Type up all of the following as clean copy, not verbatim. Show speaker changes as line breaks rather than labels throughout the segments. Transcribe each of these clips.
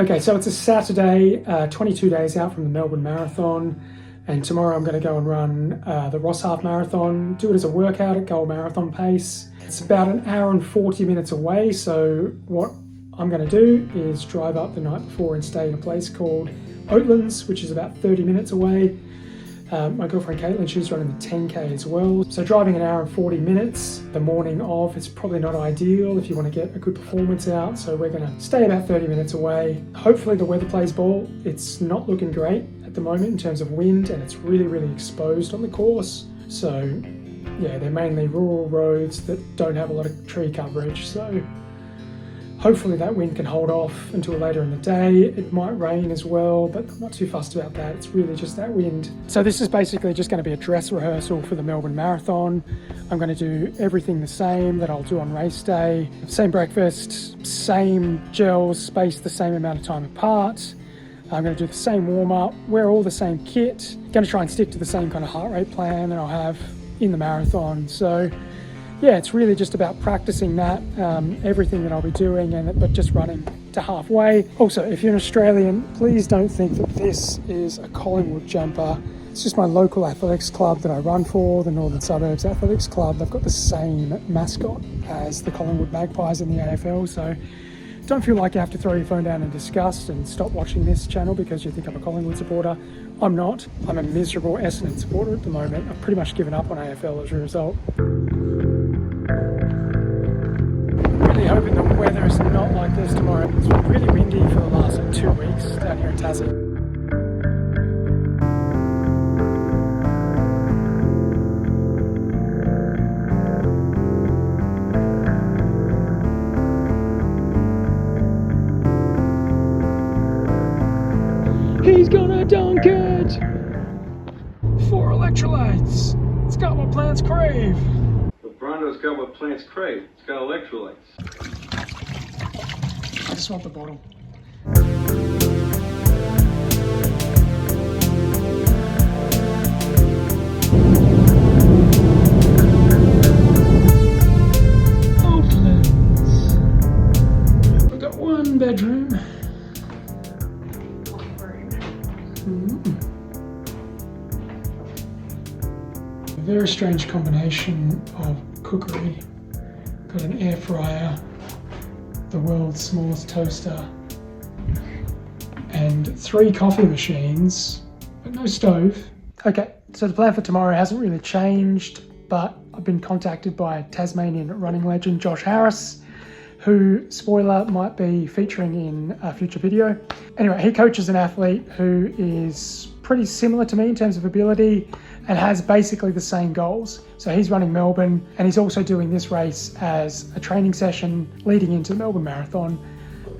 Okay, so it's a Saturday, 22 days out from the Melbourne Marathon, and tomorrow I'm going to go and run the Ross Half Marathon, do it as a workout at goal marathon pace. It's about an hour and 40 minutes away, so what I'm going to do is drive up the night before and stay in a place called Oatlands, which is about 30 minutes away. My girlfriend Caitlin, she's running the 10K as well. So driving an hour and 40 minutes the morning of, it's probably not ideal if you want to get a good performance out. So we're going to stay about 30 minutes away. Hopefully the weather plays ball. It's not looking great at the moment in terms of wind, and it's really, really exposed on the course. So yeah, they're mainly rural roads that don't have a lot of tree coverage. So hopefully that wind can hold off until later in the day. It might rain as well, but I'm not too fussed about that. It's really just that wind. So this is basically just going to be a dress rehearsal for the Melbourne Marathon. I'm going to do everything the same that I'll do on race day. Same breakfast, same gels, spaced the same amount of time apart. I'm going to do the same warm-up, wear all the same kit. Going to try and stick to the same kind of heart rate plan that I'll have in the marathon. So yeah, it's really just about practicing that, everything that I'll be doing, but just running to halfway. Also, if you're an Australian, please don't think that this is a Collingwood jumper. It's just my local athletics club that I run for, the Northern Suburbs Athletics Club. They've got the same mascot as the Collingwood Magpies in the AFL, so don't feel like you have to throw your phone down in disgust and stop watching this channel because you think I'm a Collingwood supporter. I'm not. I'm a miserable Essendon supporter at the moment. I've pretty much given up on AFL as a result. Really hoping the weather is not like this tomorrow. It's been really windy for the last 2 weeks down here in Tassie. He's gonna dunk it! 4 electrolytes! It's got what plants crave!
Brondo's got what plants crave. It's got electrolytes.
I just want the bottle. Oatlands. We've got 1 bedroom. A very strange combination of cookery. Got an air fryer, the world's smallest toaster, and 3 coffee machines, but no stove. Okay, so the plan for tomorrow hasn't really changed, but I've been contacted by Tasmanian running legend Josh Harris, who, spoiler, might be featuring in a future video. Anyway, he coaches an athlete who is pretty similar to me in terms of ability and has basically the same goals. So he's running Melbourne, and he's also doing this race as a training session leading into the Melbourne Marathon,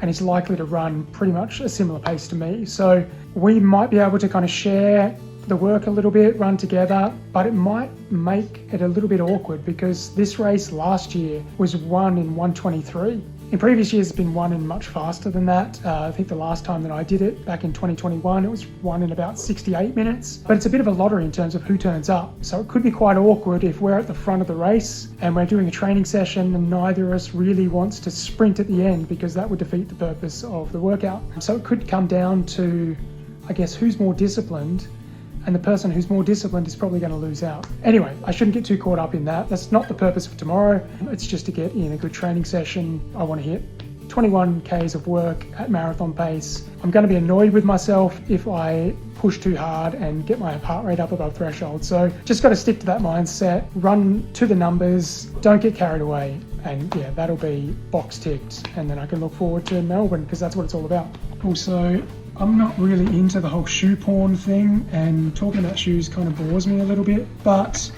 and he's likely to run pretty much a similar pace to me. So we might be able to kind of share the work a little bit, run together, but it might make it a little bit awkward because this race last year was won in 1:23. In previous years, it's been won in much faster than that. I think the last time that I did it, back in 2021, it was won in about 68 minutes. But it's a bit of a lottery in terms of who turns up. So it could be quite awkward if we're at the front of the race and we're doing a training session and neither of us really wants to sprint at the end because that would defeat the purpose of the workout. So it could come down to, I guess, who's more disciplined, and the person who's more disciplined is probably going to lose out. Anyway, I shouldn't get too caught up in that. That's not the purpose of tomorrow. It's just to get in a good training session. I want to hit 21 Ks of work at marathon pace. I'm going to be annoyed with myself if I push too hard and get my heart rate up above threshold. So just got to stick to that mindset, run to the numbers, don't get carried away. And yeah, that'll be box ticked. And then I can look forward to Melbourne because that's what it's all about. Also, I'm not really into the whole shoe porn thing, and talking about shoes kind of bores me a little bit, but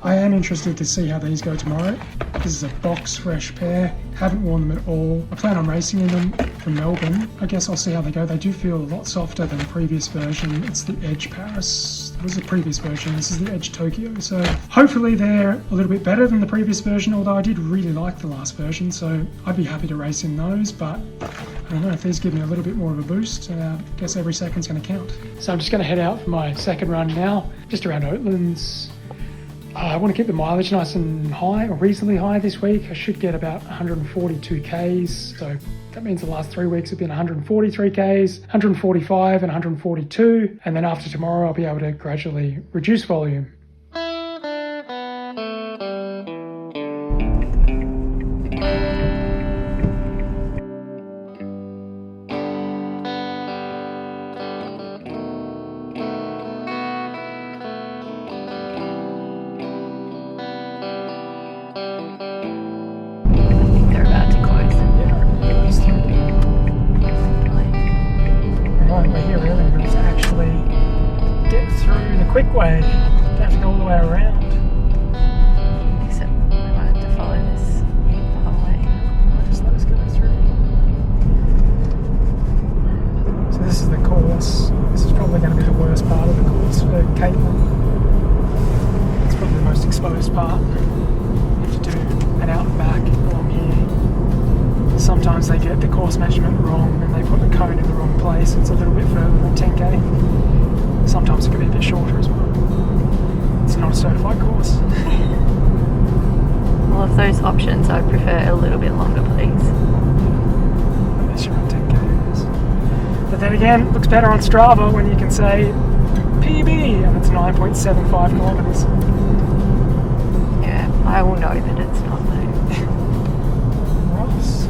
I am interested to see how these go tomorrow. This is a box fresh pair, haven't worn them at all. I plan on racing in them from Melbourne. I guess I'll see how they go. They do feel a lot softer than the previous version. It's the Edge Paris. That was the previous version. This is the Edge Tokyo. So hopefully they're a little bit better than the previous version, although I did really like the last version, so I'd be happy to race in those, but I don't know, if these give me a little bit more of a boost, I guess every second's going to count. So I'm just going to head out for my second run now, just around Oatlands. I want to keep the mileage nice and high, or reasonably high this week. I should get about 142 Ks, so That means the last 3 weeks have been 143 Ks, 145 and 142. And then after tomorrow, I'll be able to gradually reduce volume. Quick way, don't have to go all the way around.
Except we might have to follow this the whole way.
Just let us go through. So this is the course. This is probably going to be the worst part of the course for Caitlin. It's probably the most exposed part. You have to do an out and back along here. Sometimes they get the course measurement wrong and they put the cone in the wrong place. It's a little bit further than 10k. Sometimes it can be a bit shorter as well. It's not a certified course.
Well, of those options, I'd prefer a little bit longer, please.
Unless you're on 10k. But then again, it looks better on Strava when you can say PB and it's 9.75 kilometres.
Yeah, I will know that it's not though.
Ross.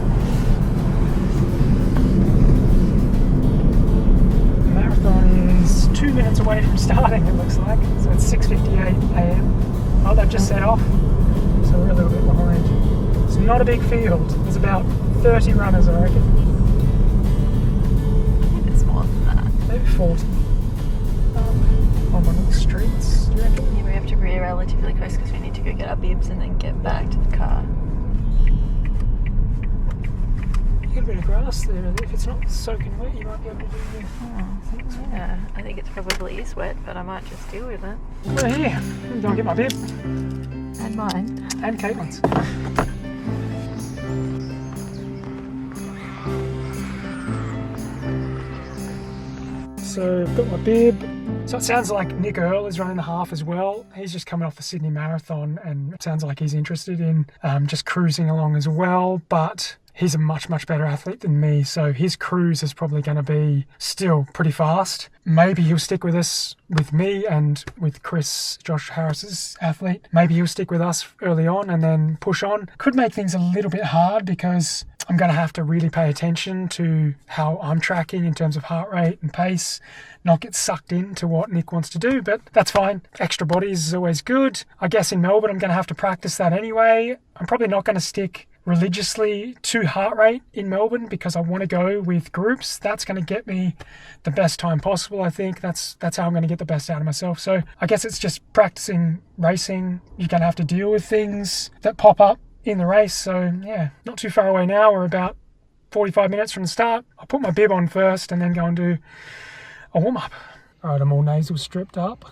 Marathon is 2 minutes away from starting, it looks like. So it's 6:58 a.m. Oh, they've just set off. So we're a little bit behind. It's not a big field. There's about 30 runners, I reckon.
It's more than that.
Maybe 40. On one of the streets, do you reckon?
Yeah, we have to be relatively close because we need to go get our bibs and then get back to the car.
You get a bit of grass there. If it's not soaking wet, you might be able to do your things.
Yeah, I think it's probably is wet, but I might just deal with it.
Well, here, I'm going to get my bib.
And mine.
And Caitlin's. So I've got my bib. So it sounds like Nick Earl is running the half as well. He's just coming off the Sydney Marathon and it sounds like he's interested in just cruising along as well. But he's a much, much better athlete than me. So his cruise is probably going to be still pretty fast. Maybe he'll stick with us, with me and with Chris, Josh Harris's athlete. Maybe he'll stick with us early on and then push on. Could make things a little bit hard because I'm going to have to really pay attention to how I'm tracking in terms of heart rate and pace, not get sucked into what Nick wants to do, but that's fine. Extra bodies is always good. I guess in Melbourne, I'm going to have to practice that anyway. I'm probably not going to stick religiously to heart rate in Melbourne because I want to go with groups. That's going to get me the best time possible. I think that's how I'm going to get the best out of myself. So I guess it's just practicing racing. You're going to have to deal with things that pop up in the race. So yeah, not too far away now. We're about 45 minutes from the start. I'll put my bib on first and then go and do a warm-up. All right, I'm all nasal stripped up.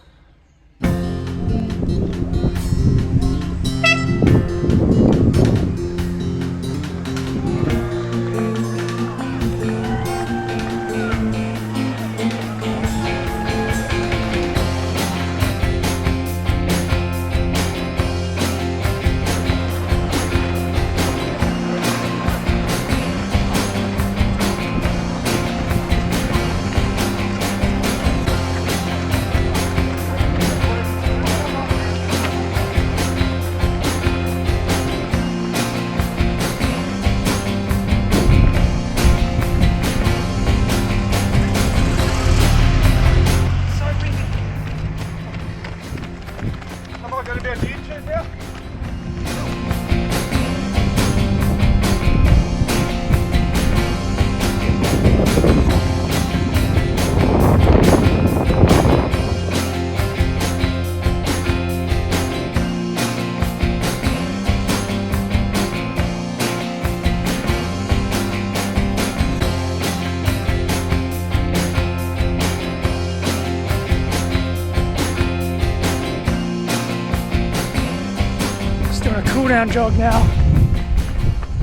Down jog now.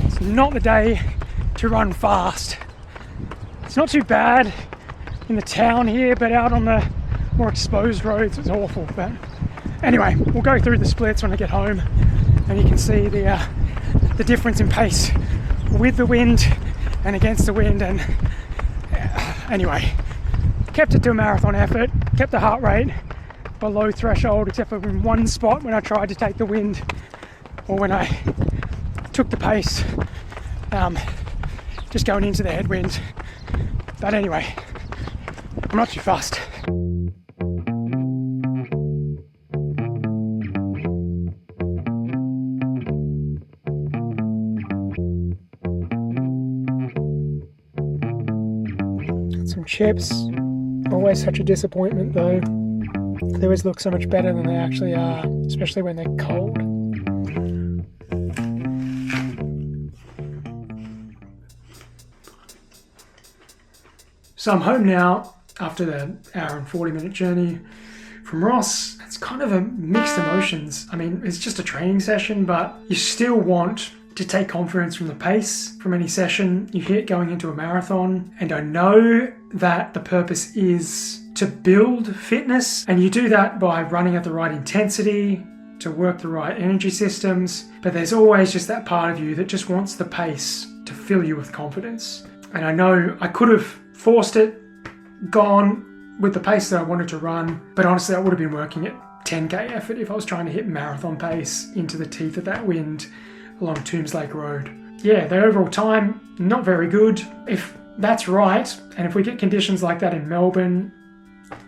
It's not the day to run fast. It's not too bad in the town here, but out on the more exposed roads it's awful. But anyway, we'll go through the splits when I get home and you can see the difference in pace with the wind and against the wind, and anyway, kept it to a marathon effort, kept the heart rate below threshold, except for in one spot when I tried to take the wind, or when I took the pace, just going into the headwind. But anyway, I'm not too fussed. Some chips, always such a disappointment though. They always look so much better than they actually are, especially when they're cold. So I'm home now after the hour and 40-minute journey from Ross. It's kind of a mixed emotions. I mean, it's just a training session, but you still want to take confidence from the pace from any session you hit going into a marathon. And I know that the purpose is to build fitness, and you do that by running at the right intensity to work the right energy systems. But there's always just that part of you that just wants the pace to fill you with confidence. And I know I could have forced it, gone with the pace that I wanted to run, but honestly I would have been working at 10k effort if I was trying to hit marathon pace into the teeth of that wind along Tombs Lake Road. Yeah, the overall time, not very good. If that's right, and if we get conditions like that in Melbourne,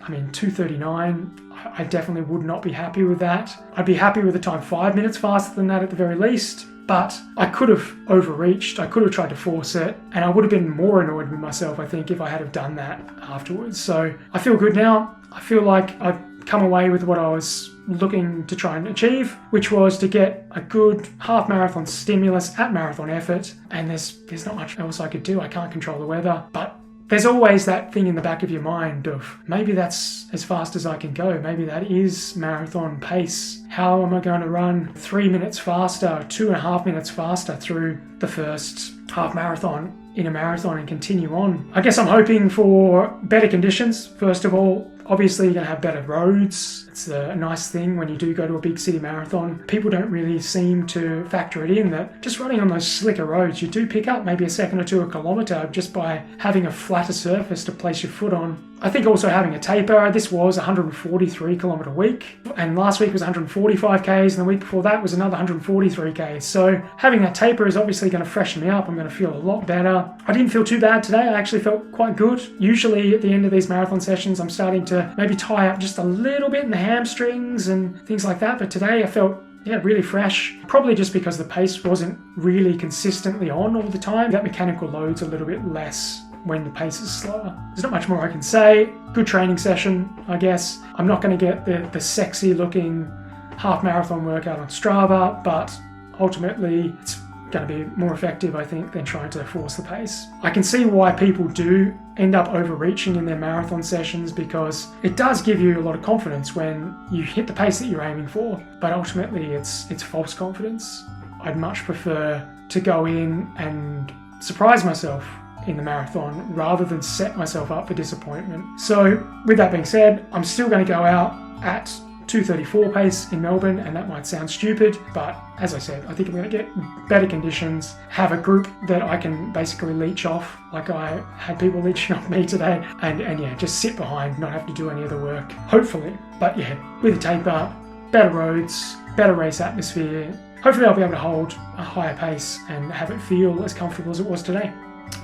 I mean 2:39, I definitely would not be happy with that. I'd be happy with a time 5 minutes faster than that at the very least, but I could have overreached, I could have tried to force it, and I would have been more annoyed with myself, I think, if I had have done that afterwards. So I feel good now. I feel like I've come away with what I was looking to try and achieve, which was to get a good half marathon stimulus at marathon effort, and there's not much else I could do. I can't control the weather, but there's always that thing in the back of your mind of maybe that's as fast as I can go. Maybe that is marathon pace. How am I going to run 3 minutes faster, 2.5 minutes faster through the first half marathon in a marathon and continue on? I guess I'm hoping for better conditions. First of all, obviously you're going to have better roads. It's a nice thing when you do go to a big city marathon. People don't really seem to factor it in that just running on those slicker roads, you do pick up maybe a second or two a kilometre just by having a flatter surface to place your foot on. I think also having a taper. This was a 143 kilometre week, and last week was 145 Ks, and the week before that was another 143 Ks. So having that taper is obviously going to freshen me up. I'm going to feel a lot better. I didn't feel too bad today. I actually felt quite good. Usually at the end of these marathon sessions, I'm starting to maybe tie up just a little bit in the hamstrings and things like that. But today I felt really fresh. Probably just because the pace wasn't really consistently on all the time. That mechanical load's a little bit less when the pace is slower. There's not much more I can say. Good training session, I guess. I'm not going to get the sexy looking half marathon workout on Strava, but ultimately it's going to be more effective, I think, than trying to force the pace. I can see why people do end up overreaching in their marathon sessions, because it does give you a lot of confidence when you hit the pace that you're aiming for, but ultimately it's false confidence. I'd much prefer to go in and surprise myself in the marathon rather than set myself up for disappointment. So with that being said, I'm still going to go out at 2:34 pace in Melbourne, and that might sound stupid, but as I said, I think I'm going to get better conditions, have a group that I can basically leech off like I had people leeching off me today, and just sit behind, not have to do any of the work, hopefully. But yeah, with a taper, better roads, better race atmosphere, hopefully I'll be able to hold a higher pace and have it feel as comfortable as it was today.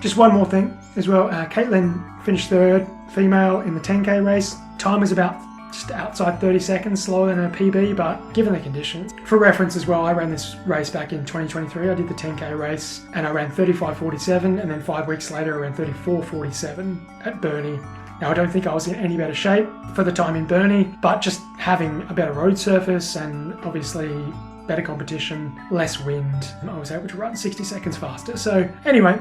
Just one more thing as well, Caitlin finished third, female, in the 10k race. Time is about just outside 30 seconds slower than her PB, but given the conditions. For reference as well, I ran this race back in 2023. I did the 10k race and I ran 35:47, and then 5 weeks later I ran 34:47 at Burnie. Now I don't think I was in any better shape for the time in Burnie, but just having a better road surface and obviously better competition, less wind, I was able to run 60 seconds faster. So anyway,